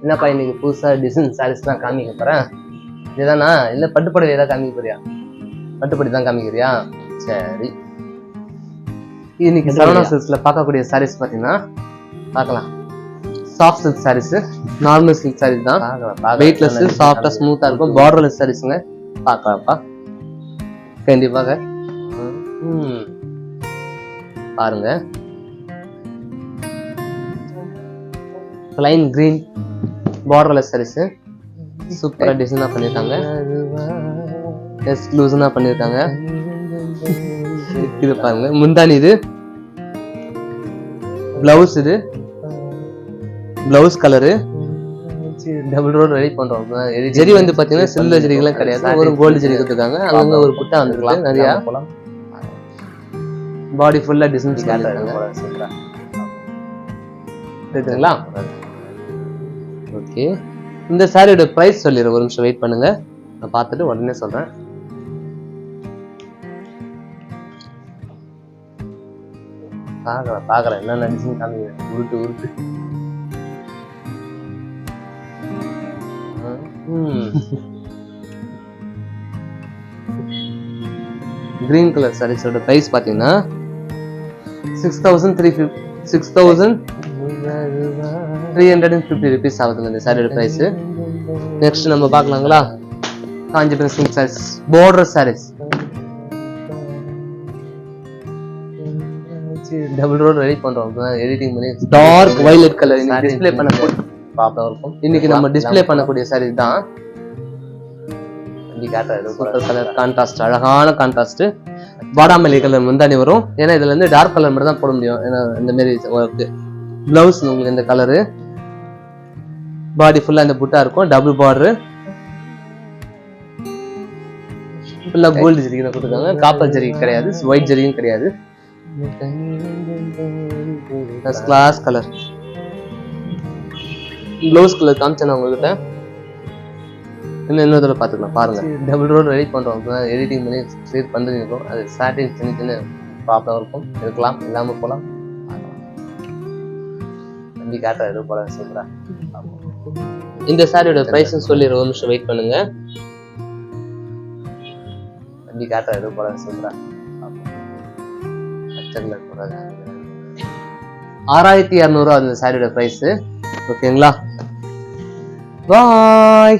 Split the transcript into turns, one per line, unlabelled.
என்னப்பா இன்னைக்கு புதுசா டிசைன் சாரீஸ் தான் காமிக்க போறேன். இதுதானா இல்ல பட்டுப்படவை ஏதாவது காமிக்க போறியா? பட்டுப்படி தான் காமிக்கிறியா? சரி, இன்னைக்கு சரவணா சில்க்ஸ்ல பார்க்கக்கூடிய சாரீஸ் பாத்தீங்கன்னா பார்க்கலாம். Soft silk sarees, normal silk sarees தான். வெயிட்லெஸ், சாஃப்டா ஸ்மூத்தா இருக்கும். பார்டர்லெஸ் சாரீஸ்ங்க. பார்க்கலாம்ப்பா, கண்டிப்பாக பாருங்க. லைன் கிரீன் பார்டர்லெஸ் சாரீஸ் சூப்பரா டிசைனா பண்ணிருக்காங்க. எக்ஸ்க்ளூசிவா பண்ணிருக்காங்க. இது பாருங்க, முந்தானி, இது பிளவுஸ், இது blouse colour double road ready பண்றோம். ஜெரி வந்து பாத்தீங்கன்னா சில்வர் ஜெரிகெல்லாம் கிடையாது, ஒரு கோல்டு ஜெரி கொடுத்துருக்காங்க. அங்க ஒரு புட்டா வந்துருக்கலாம் நிறைய. பாடி ஃபுல்லா டிசைன் சரிங்களா? ஓகே, இந்த சாரியோட பிரைஸ் சொல்லிடுறேன், ஒரு நிமிஷம் வெயிட் பண்ணுங்க, நான் பார்த்துட்டு உடனே சொல்றேன். பாக்குறேன் என்ன டிசைன் காமிக்கிறேன். உருட்டு கிரீன் கலர் சாரீஸோட பிரைஸ் பாத்தீங்கன்னா 6,350 rupees ஆகுதுங்க இந்த சாரியோட பிரைஸ். நெக்ஸ்ட் நம்ம பார்க்கலாங்களா? Kanchipuram silk saris, border saris, double road ready பண்றோம். எடிட்டிங் பண்ணி டார்க் வயலட் கலர் டிஸ்ப்ளே பண்ண இன்னைக்கு நம்ம டிஸ்ப்ளே பண்ணக்கூடிய சாரீஸ் தான். சூப்பர் கலர் கான்ட்ராஸ்ட், அழகான கான்ட்ராஸ்ட். பாடாமல்லி கலர் முந்தானி வரும். ஏன்னா இதுல இருந்து டார்க் கலர் மட்டும் தான் போட முடியும். ஏன்னா இந்த மாதிரி ஒர்க்கு. பிளவுஸ் உங்களுக்கு இந்த கலரு, பாடி ஃபுல்லா இந்த புட்டா இருக்கும். டபுள் பார்டர், ஃபுல்லா கோல்டு ஜெரி தான் கொடுத்துருக்காங்க. காப்பர் ஜெரி கிடையாது, ஒயிட் ஜெரியும் கிடையாது. கிளாஸ் கலர் ப்ளவுஸ் கலர் காமிச்சேன் உங்ககிட்ட. இன்னொரு தடவை பார்த்துக்கலாம் பாருங்க. டபுள் ரோட் ரெடி பண்றோம், எடிட்டிங் பண்ணி ஸ்ட்ரீட் பண்ணிருக்கோம். அது ஸ்டார்டிங் சின்ன ப்ராப்ளம் இருக்கும், இருக்கலாம், இல்லாம போலாம். வண்டி காட்டுற எதுவும் போல சொல்றேன். இந்த சாரியோட பிரைஸ் சொல்லிடுற, ஒரு நிமிஷம் வெயிட் பண்ணுங்க. வண்டி காட்டுற எதுவும் போல சொல்றேன். 6,200 அந்த சாரியோட பிரைஸ். ஓகேங்களா? பாய்.